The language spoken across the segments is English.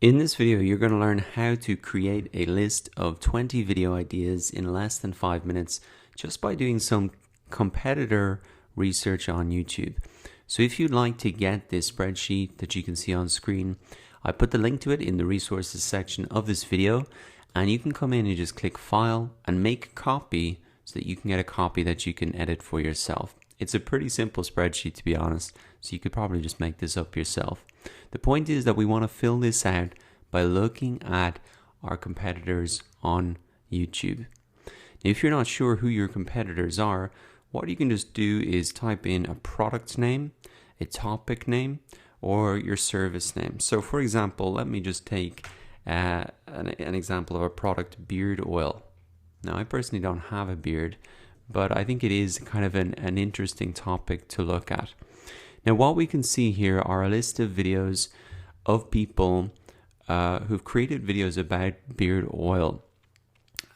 In this video, you're going to learn how to create a list of 20 video ideas in less than 5 minutes just by doing some competitor research on YouTube. So if you'd like to get this spreadsheet that you can see on screen, I put the link to it in the resources section of this video, and you can come in and just click File and make a copy so that you can get a copy that you can edit for yourself. It's a pretty simple spreadsheet, to be honest, so you could probably just make this up yourself. The point is that we want to fill this out by looking at our competitors on YouTube. Now, if you're not sure who your competitors are, what you can just do is type in a product name, a topic name, or your service name. So for example, let me just take an example of a product, beard oil. Now, I personally don't have a beard, but I think it is kind of an interesting topic to look at. Now, what we can see here are a list of videos of people who've created videos about beard oil.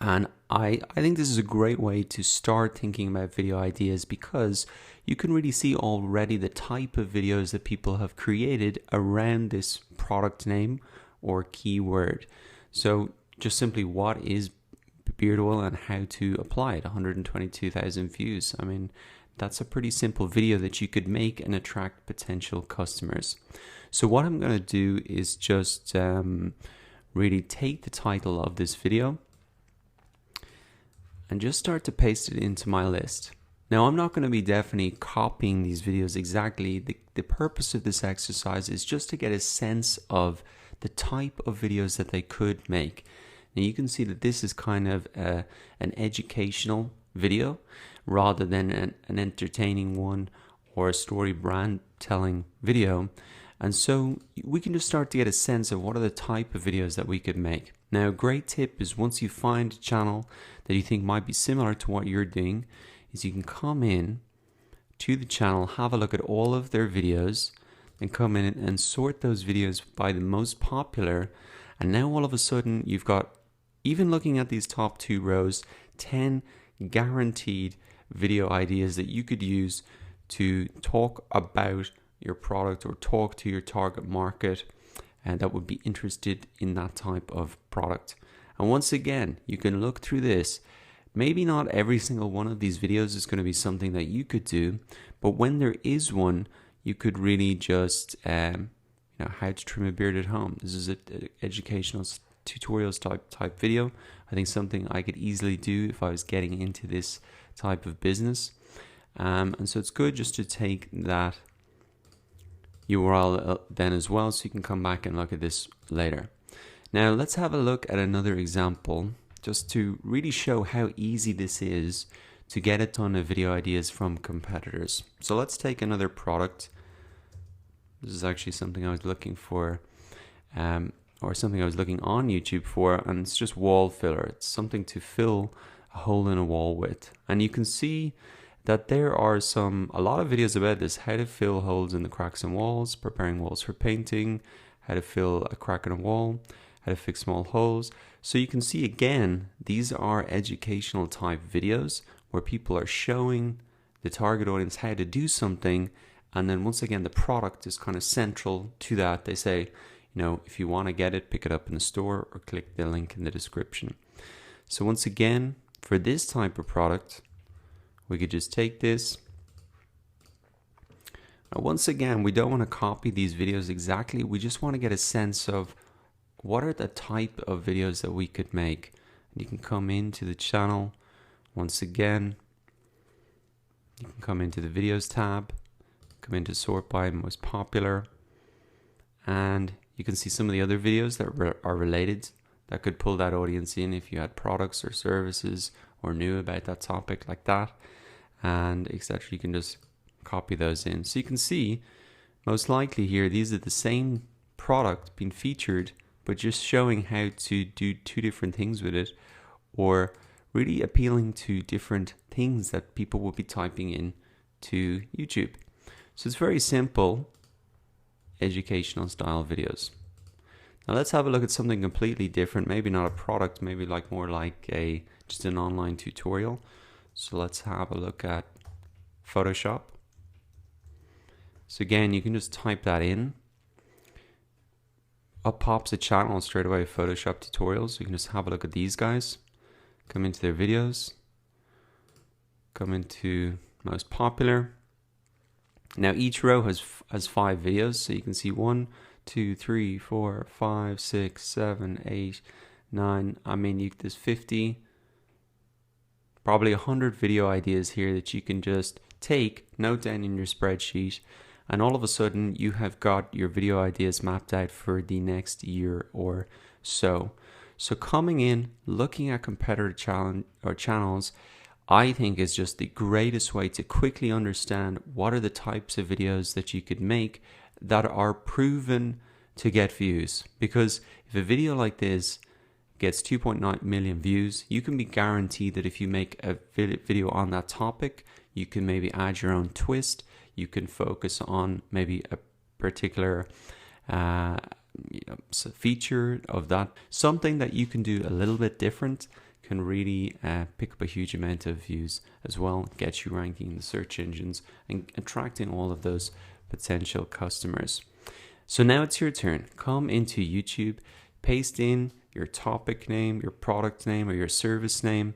And I think this is a great way to start thinking about video ideas, because you can really see already the type of videos that people have created around this product name or keyword. So just simply, what is beard oil and how to apply it? 122,000 views. I mean, that's a pretty simple video that you could make and attract potential customers. So what I'm going to do is just really take the title of this video and just start to paste it into my list. Now, I'm not going to be definitely copying these videos exactly. The purpose of this exercise is just to get a sense of the type of videos that they could make. Now, you can see that this is kind of an educational video rather than an entertaining one or a story brand telling video. And so we can just start to get a sense of what are the type of videos that we could make. Now, a great tip is, once you find a channel that you think might be similar to what you're doing, is you can come in to the channel, have a look at all of their videos, and come in and sort those videos by the most popular. And now all of a sudden you've got, even looking at these top 2 rows, 10 guaranteed video ideas that you could use to talk about your product or talk to your target market and that would be interested in that type of product. And once again, you can look through this. Maybe not every single one of these videos is going to be something that you could do, but when there is one, you could really just, how to trim a beard at home. This is an educational tutorials type video. I think something I could easily do if I was getting into this type of business. And so it's good just to take that URL then as well, so you can come back and look at this later. Now let's have a look at another example just to really show how easy this is to get a ton of video ideas from competitors. So let's take another product. This is actually something I was looking for, or something I was looking on YouTube for, and it's just wall filler. It's something to fill a hole in a wall with. And you can see that there are a lot of videos about this: how to fill holes in the cracks in walls, preparing walls for painting, how to fill a crack in a wall, how to fix small holes. So you can see, again, these are educational type videos where people are showing the target audience how to do something. And then once again, the product is kind of central to that. They say, if you want to get it, pick it up in the store or click the link in the description. So once again, for this type of product, we could just take this. Now, once again, we don't want to copy these videos exactly. We just want to get a sense of what are the type of videos that we could make. And you can come into the channel. Once again, you can come into the videos tab, come into sort by most popular, and you can see some of the other videos that are related that could pull that audience in if you had products or services or knew about that topic like that, and etc. You can just copy those in. So you can see, most likely here, these are the same product being featured, but just showing how to do 2 different things with it, or really appealing to different things that people will be typing in to YouTube. So it's very simple educational style videos. Now let's have a look at something completely different. Maybe not a product, maybe more like just an online tutorial. So let's have a look at Photoshop. So again, you can just type that in. up pops a channel straight away, Photoshop tutorials. You can just have a look at these guys, come into their videos, come into most popular. Now each row has 5 videos, so you can see 1, 2, 3, 4, 5, 6, 7, 8, 9. I mean, there's 50, probably 100 video ideas here that you can just take, note down in your spreadsheet, and all of a sudden you have got your video ideas mapped out for the next year or so. So coming in, looking at competitor channels, I think is just the greatest way to quickly understand what are the types of videos that you could make that are proven to get views. Because if a video like this gets 2.9 million views, you can be guaranteed that if you make a video on that topic, you can maybe add your own twist. You can focus on maybe a particular feature of that. Something that you can do a little bit different can really pick up a huge amount of views as well, get you ranking in the search engines and attracting all of those potential customers. So now it's your turn. Come into YouTube, paste in your topic name, your product name, or your service name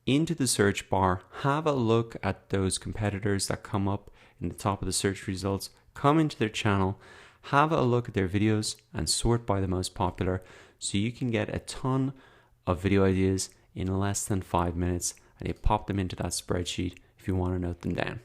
into the search bar. Have a look at those competitors that come up in the top of the search results. Come into their channel, have a look at their videos and sort by the most popular, so you can get a ton of video ideas in less than 5 minutes, and you pop them into that spreadsheet if you want to note them down.